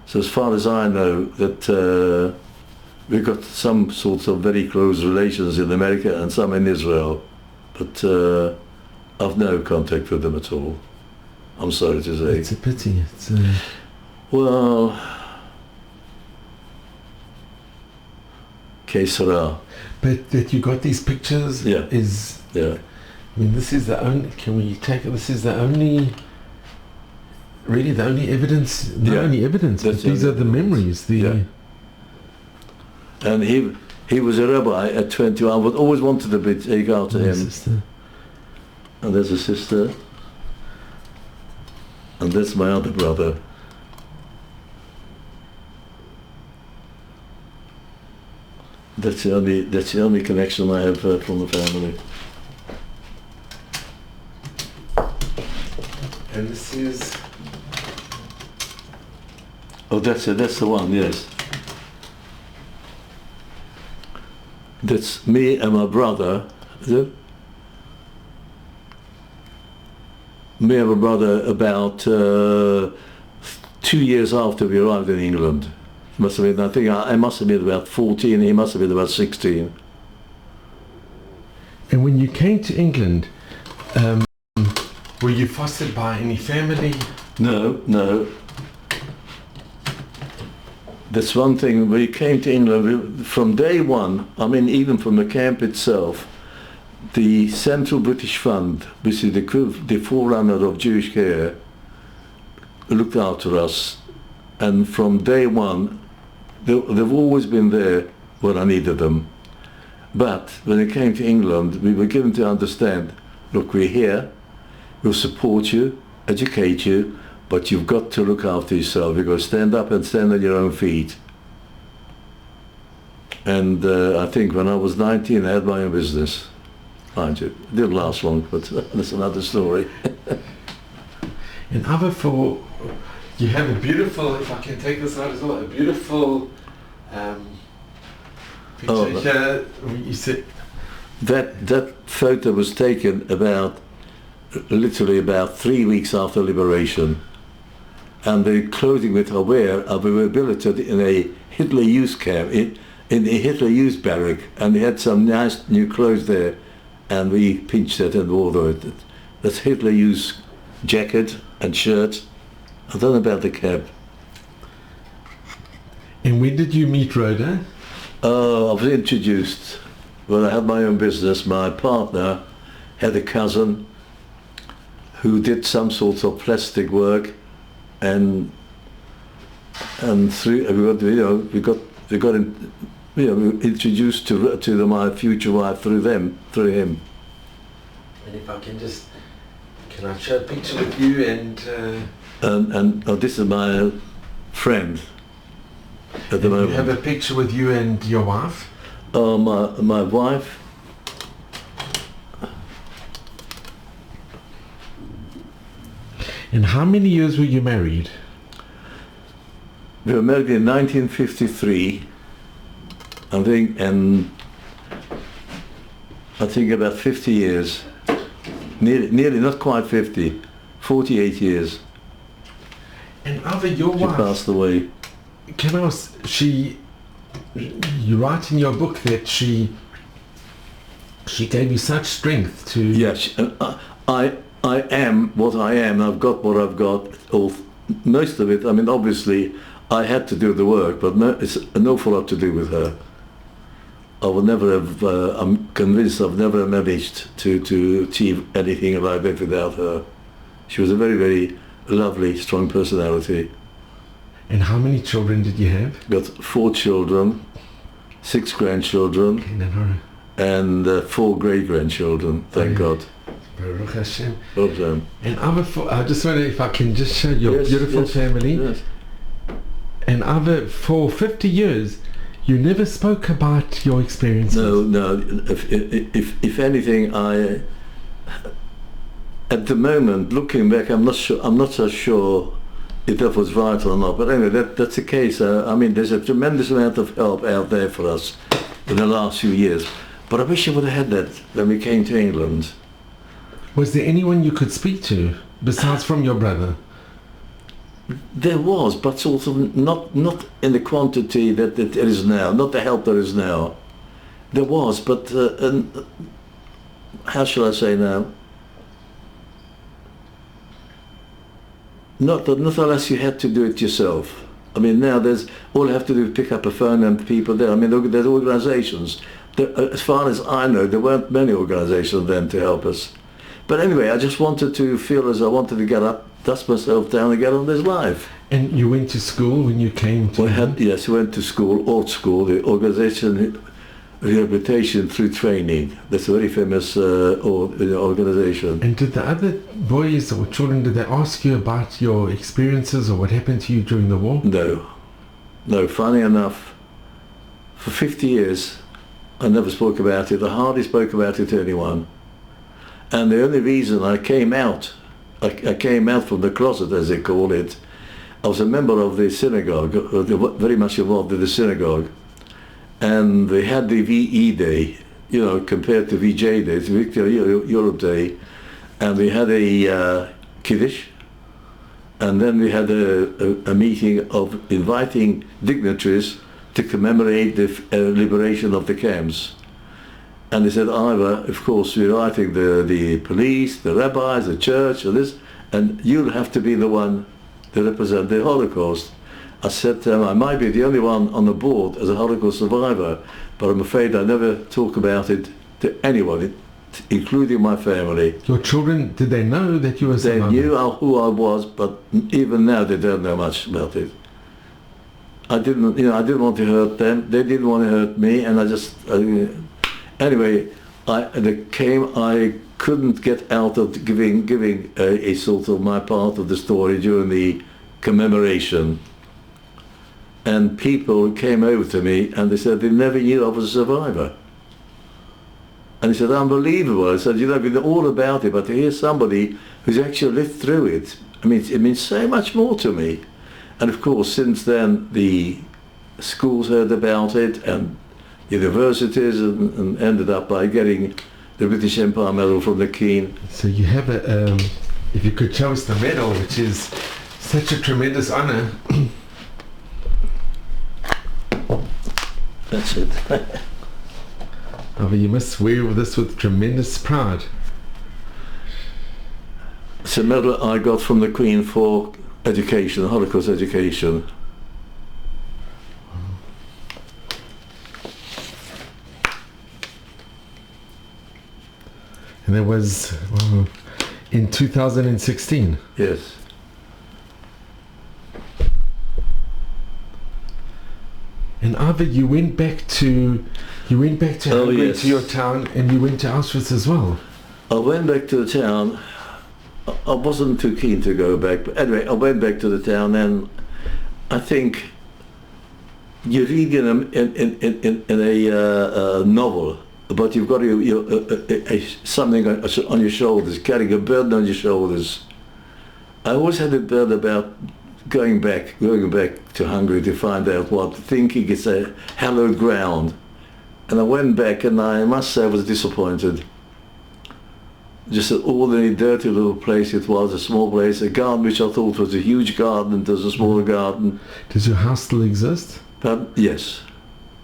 So as far as I know, that we've got some sorts of very close relations in America and some in Israel, but I've no contact with them at all. I'm sorry to say. It's a pity. Well, que sera. But that you got these pictures is... Yeah. I mean, this is the only... Can we take it? This is the only... Really the only evidence... Not only evidence, but these are the memories. And he was a rabbi at 21. I would always wanted to take after him. Sister. And there's a sister. And that's my other brother. That's the only connection I have from the family. And this is... Oh, that's the one, yes. That's me and my brother. Is it? Me and my brother about 2 years after we arrived in England. Must have been, I think I must have been about 14, he must have been about 16. And when you came to England, were you fostered by any family? No. That's one thing, when we came to England, from day one, I mean even from the camp itself, the Central British Fund, which is the forerunner of Jewish Care, looked after us, and from day one, they've always been there when I needed them. But when it came to England, we were given to understand, look, we're here, we'll support you, educate you, but you've got to look after yourself. You've got to stand up and stand on your own feet. And I think when I was 19, I had my own business. Mind you, it didn't last long, but that's another story. And Ivor, you have a beautiful, if I can take this out as well, a beautiful picture here. You said that photo was taken literally about 3 weeks after liberation, and the clothing that I wear, I was rehabilitated in a Hitler Youth camp, in the Hitler Youth barrack, and they had some nice new clothes there, and we pinched it and wore it. That's Hitler Youth jacket and shirt I don't know about the cab. And when did you meet Rhoda? I was introduced when I had my own business. My partner had a cousin who did some sort of plastic work, and through we got introduced to my future wife through him. And if I can I show a picture with you and this is my friend at the moment. You have a picture with you and your wife? My wife. And how many years were you married? We were married in 1953, I think about 50 years. Nearly, not quite 50, 48 years. And Ivor, your She wife passed away. Can I ask, you write in your book that she gave you such strength to... Yes, I am what I am. I've got what I've got. Most of it, I mean, obviously, I had to do the work, but it's an awful lot to do with her. I would never have, I'm convinced I've never managed to achieve anything like that without her. She was a very, very lovely, strong personality. And how many children did you have? Got 4 children, 6 grandchildren, and 4 great-grandchildren, thank God. Baruch Hashem. Baruch And Ivor, I just wonder if I can just show your beautiful family. Yes. And Ivor, for 50 years, you never spoke about your experiences. No. If anything, at the moment, looking back, I'm not so sure if that was right or not. But anyway, that's the case. I mean, there's a tremendous amount of help out there for us in the last few years. But I wish I would have had that when we came to England. Was there anyone you could speak to besides from your brother? There was, but sort of not in the quantity that there is now, not the help there is now. There was, but how shall I say now? Not unless you had to do it yourself. I mean, now all you have to do is pick up a phone and people there. I mean, there's organisations. As far as I know, there weren't many organisations then to help us. But anyway, I just wanted to feel as I wanted to get up, dust myself down and get on this life. And you went to school when you came to... Yes, we went to school, Art School, the Organisation Rehabilitation Through Training. That's a very famous organisation. And did the other boys or children, did they ask you about your experiences or what happened to you during the war? No, funny enough, for 50 years I never spoke about it. I hardly spoke about it to anyone. And the only reason I came out from the closet, as they call it, I was a member of the synagogue, very much involved in the synagogue. And they had the VE Day, compared to VJ Day, it's Victoria Europe Day. And we had a Kiddush. And then we had a meeting of inviting dignitaries to commemorate the liberation of the camps. And they said, Ivor, of course, we're inviting the police, the rabbis, the church, and you'll have to be the one to represent the Holocaust. I said to them, I might be the only one on the board as a Holocaust survivor, but I'm afraid I never talk about it to anyone, including my family. Your children, did they know that you were a survivor? They knew who I was, but even now they don't know much about it. I didn't want to hurt them. They didn't want to hurt me, and anyway, I couldn't get out of giving a sort of my part of the story during the commemoration. And people came over to me and they said they never knew I was a survivor. And they said, unbelievable. I said, we know all about it, but to hear somebody who's actually lived through it, I mean, it means so much more to me. And of course, since then, the schools heard about it and universities and ended up by getting the British Empire Medal from the Queen. So you have if you could show us the medal, which is such a tremendous honour. That's it. But you must wear this with tremendous pride. It's a medal I got from the Queen for education, Holocaust education. And it was in 2016. Yes. And Ivor, you went back to Hungary, yes. to your town, and you went to Auschwitz as well. I went back to the town. I wasn't too keen to go back, but anyway, I went back to the town, and I think you read in a novel, but you've got something on your shoulders, carrying a burden on your shoulders. I always had a burden about going back to Hungary to find out what, thinking it's a hallowed ground. And I went back, and I must say I was disappointed. Just an ordinary, dirty little place it was, a small place, a garden which I thought was a huge garden, it was a small garden. Does your house still exist? But yes.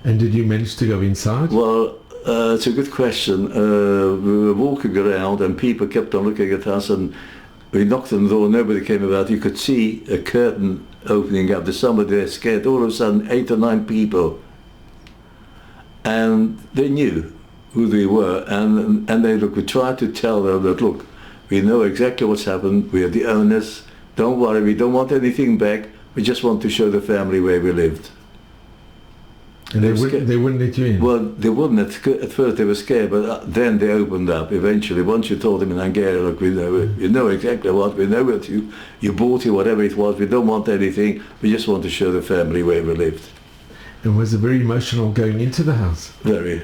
And did you manage to go inside? Well, it's a good question. We were walking around, and people kept on looking at us, and we knocked on the door, nobody came about. You could see a curtain opening up. There's somebody there scared. All of a sudden, 8 or 9 people. And they knew who they were, and we tried to tell them that, look, we know exactly what's happened, we are the owners, don't worry, we don't want anything back, we just want to show the family where we lived. And they wouldn't let you in? Well, they wouldn't. At first they were scared, but then they opened up eventually. Once you told them in Hungary, look, we know exactly what, we know what you bought, whatever it was, we don't want anything, we just want to show the family where we lived. And was it very emotional going into the house? Very,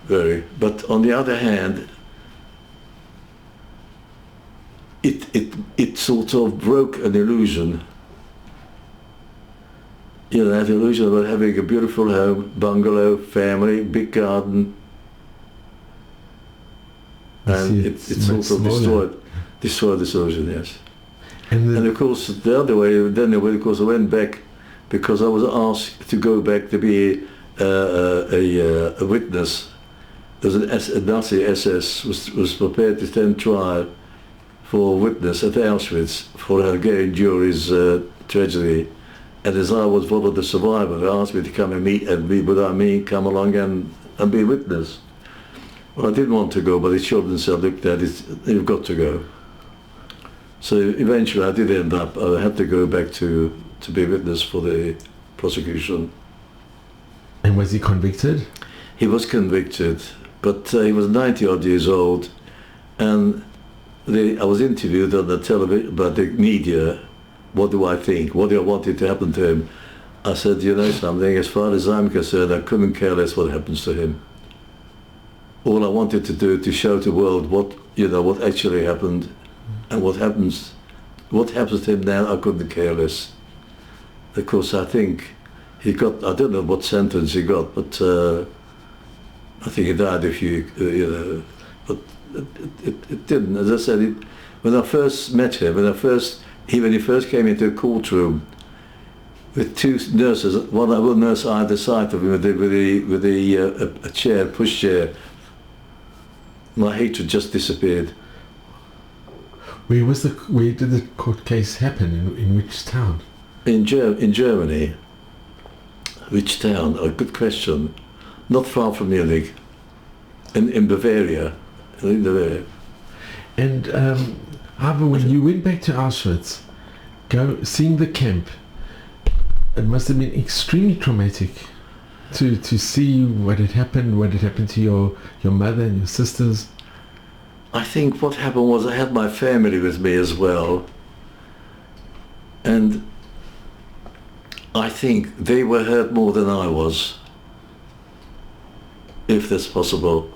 very. But on the other hand, it sort of broke an illusion. You know, that illusion about having a beautiful home, bungalow, family, big garden. And it sort of destroyed this illusion, yes. And of course, the other way, then of course I went back because I was asked to go back to be a witness. There's a Nazi SS was prepared to stand trial for witness at Auschwitz for Hungarian jury's tragedy. And as I was one of the survivors, they asked me to come and come along and be witness. Well, I didn't want to go, but the children said, look, Dad, you've got to go. So eventually I did end up, I had to go back to be witness for the prosecution. And was he convicted? He was convicted, but he was 90 odd years old, and I was interviewed on the television by the media. What do I think? What do I want it to happen to him? I said, you know something, as far as I'm concerned, I couldn't care less what happens to him. All I wanted to do to show the world what actually happened, and what happens to him now, I couldn't care less. Of course, I think he got, I don't know what sentence he got, but I think he died but it didn't. As I said, when I first met him, when he first came into a courtroom with 2 nurses, one nurse either side of him with a chair, push chair, my hatred just disappeared. Where did the court case happen? In which town? In Germany. Which town? A good question. Not far from Munich. In Bavaria. In Bavaria. And Ivor, when you went back to Auschwitz, seeing the camp, it must have been extremely traumatic to see what had happened to your mother and your sisters. I think what happened was I had my family with me as well, and I think they were hurt more than I was, if that's possible.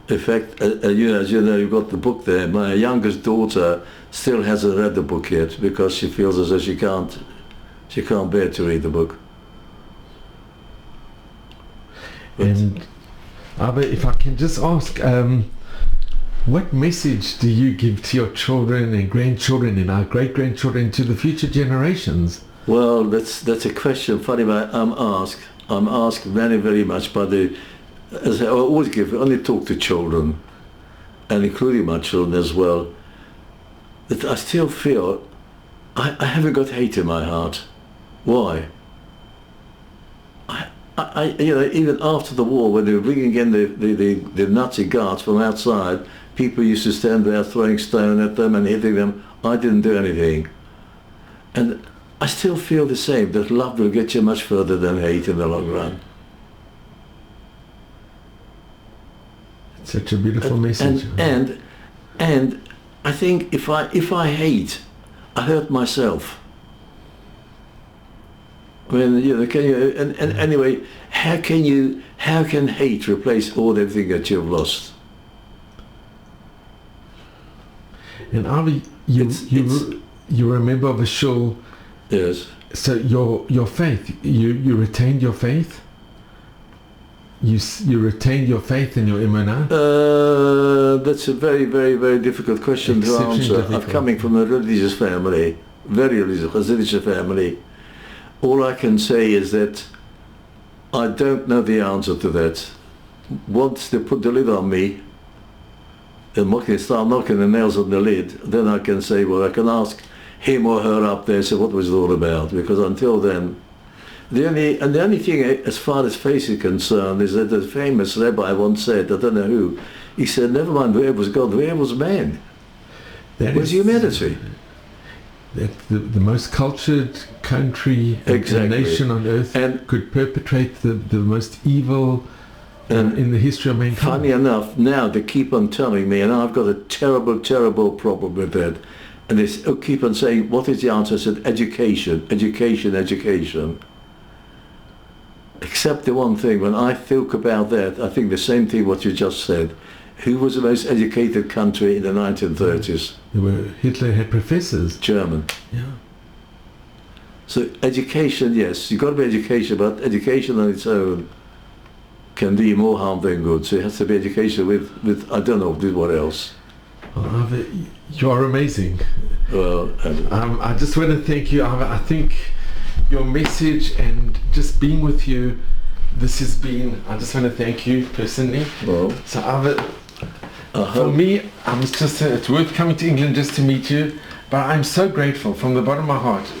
In fact, as you know, you've got the book there. My youngest daughter still hasn't read the book yet because she feels as though she can't bear to read the book. But and Ivor, if I can just ask, what message do you give to your children and grandchildren and our great-grandchildren, to the future generations? Well, that's a question. Funny, but I'm asked very, very much by as I always only talk to children, and including my children as well. that I still feel I haven't got hate in my heart. Why? Even after the war, when they were bringing in the Nazi guards from outside, people used to stand there throwing stone at them and hitting them. I didn't do anything. And I still feel the same, that love will get you much further than hate in the long run. Such a beautiful message. And I think if I hate, I hurt myself. When anyway, how can hate replace all everything that you've lost? And Ivor, you remember of a shul. Yes. So your faith, you retained your faith. You retained your faith in your emunah? That's a very, very, very difficult question to answer. I'm coming from a religious family, very religious family. All I can say is that I don't know the answer to that. Once they put the lid on me, and start knocking the nails on the lid, then I can say, well, I can ask him or her up there, so what was it all about? Because until then, the only thing as far as faith is concerned is that the famous rabbi once said, I don't know who, he said, never mind where was God, where was man? That was humanity. The most cultured country and nation on earth and could perpetrate the most evil in the history of mankind. Funny enough, now they keep on telling me, and I've got a terrible, terrible problem with that, and they keep on saying, what is the answer? I said, education, education, education. Except the one thing, when I think about that, I think the same thing what you just said. Who was the most educated country in the 1930s? Hitler had professors. German. Yeah. So education, yes, you've got to be education, but education on its own can do more harm than good. So it has to be education with I don't know, with what else. Well, you are amazing. Well, I just want to thank you. I think your message and just being with you, this has been, I just want to thank you personally. Well, so for me, I was just it's worth coming to England just to meet you, but I'm so grateful from the bottom of my heart.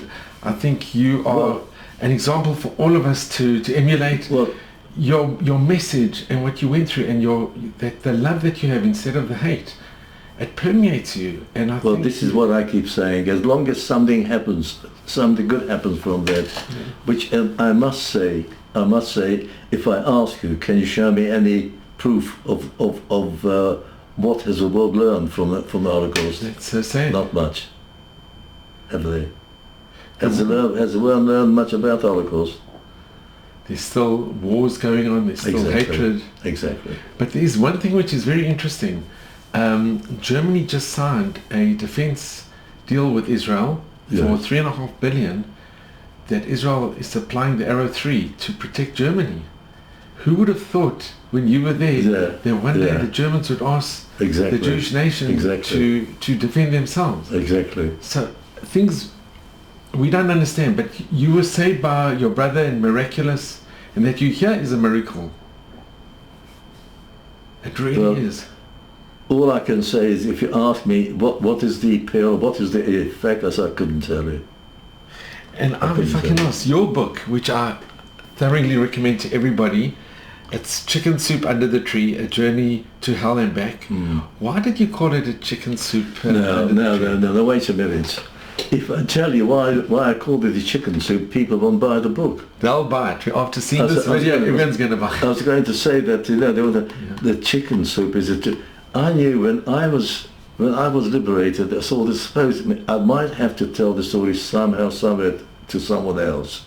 I think you are an example for all of us to emulate. Well, your message and what you went through, and the love that you have instead of the hate, it permeates you. And I think this is what I keep saying. As long as something happens, something good happens from that, which I must say, if I ask you, can you show me any proof of what has the world learned from the Holocaust? That's so sad. Not much. Have they? Has the world learned much about the Holocaust? There's still wars going on, there's still hatred. Exactly. But there's one thing which is very interesting. Germany just signed a defense deal with Israel for $3.5 billion that Israel is supplying the Arrow 3 to protect Germany. Who would have thought when you were there that one day the Germans would ask the Jewish nation to defend themselves? Exactly. So things we don't understand, but you were saved by your brother and miraculous, and that you're here is a miracle. It really is. All I can say is, if you ask me what is the Perl, what is the effect, I couldn't tell you. And if I can ask, your book, which I thoroughly recommend to everybody, it's Chicken Soup Under the Tree, A Journey to Hell and Back. Why did you call it a chicken soup? No, wait a minute. If I tell you why I called it a chicken soup, people won't buy the book. They'll buy it. After seeing this video, everyone's going to buy it. I was going to say that, the chicken soup is I knew when I was liberated, I saw this supposed I might have to tell the story somehow, somewhere to someone else.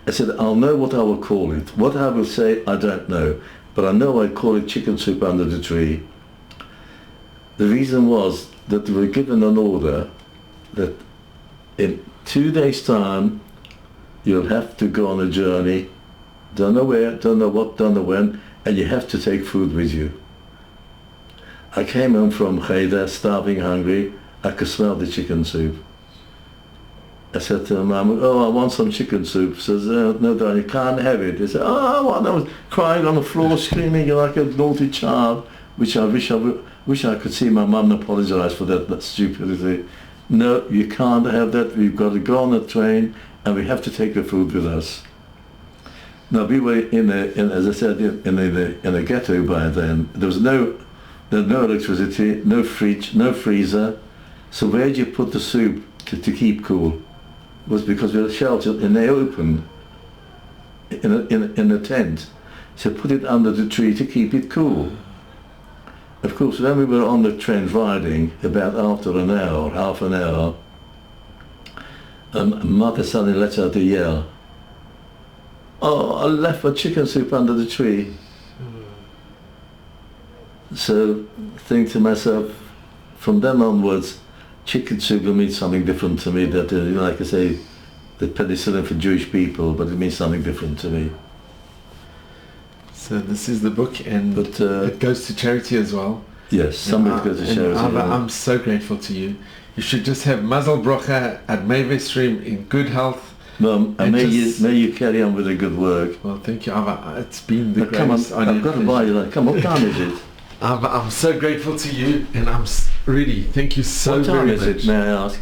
I said, I'll know what I will call it. What I will say, I don't know. But I know I'd call it Chicken Soup Under the Tree. The reason was that we were given an order that in 2 days' time, you'll have to go on a journey, don't know where, don't know what, don't know when, and you have to take food with you. I came home from Cheder, starving, hungry. I could smell the chicken soup. I said to Mum, I want some chicken soup. She says, no, darling, you can't have it. They said, I was crying on the floor, screaming like a naughty child, which I wish I could see my mum apologise for that stupidity. no, you can't have that. We've got to go on the train, and we have to take the food with us. Now we were as I said, in a ghetto by then. There was no electricity, no fridge, no freezer. So where did you put the soup to keep cool? It was because we were sheltered in the open, in a tent. So put it under the tree to keep it cool. Of course, when we were on the train riding, about after an hour, half an hour, Mother suddenly let out a yell. Oh, I left my chicken soup under the tree. So, think to myself, from then onwards, chicken soup will mean something different to me. That, like I say, the penicillin for Jewish people, but it means something different to me. So this is the book, and it goes to charity as well. Yes, some of it goes to charity. I'm so grateful to you. You should just have Mazel Brocha at Stream in good health. Well, and may you carry on with the good work. Well, thank you, Ivor. It's been the greatest honor. I've got to buy you that. Come on, what time is it? I'm so grateful to you, and I'm really, thank you so very much. What time is it, may I ask?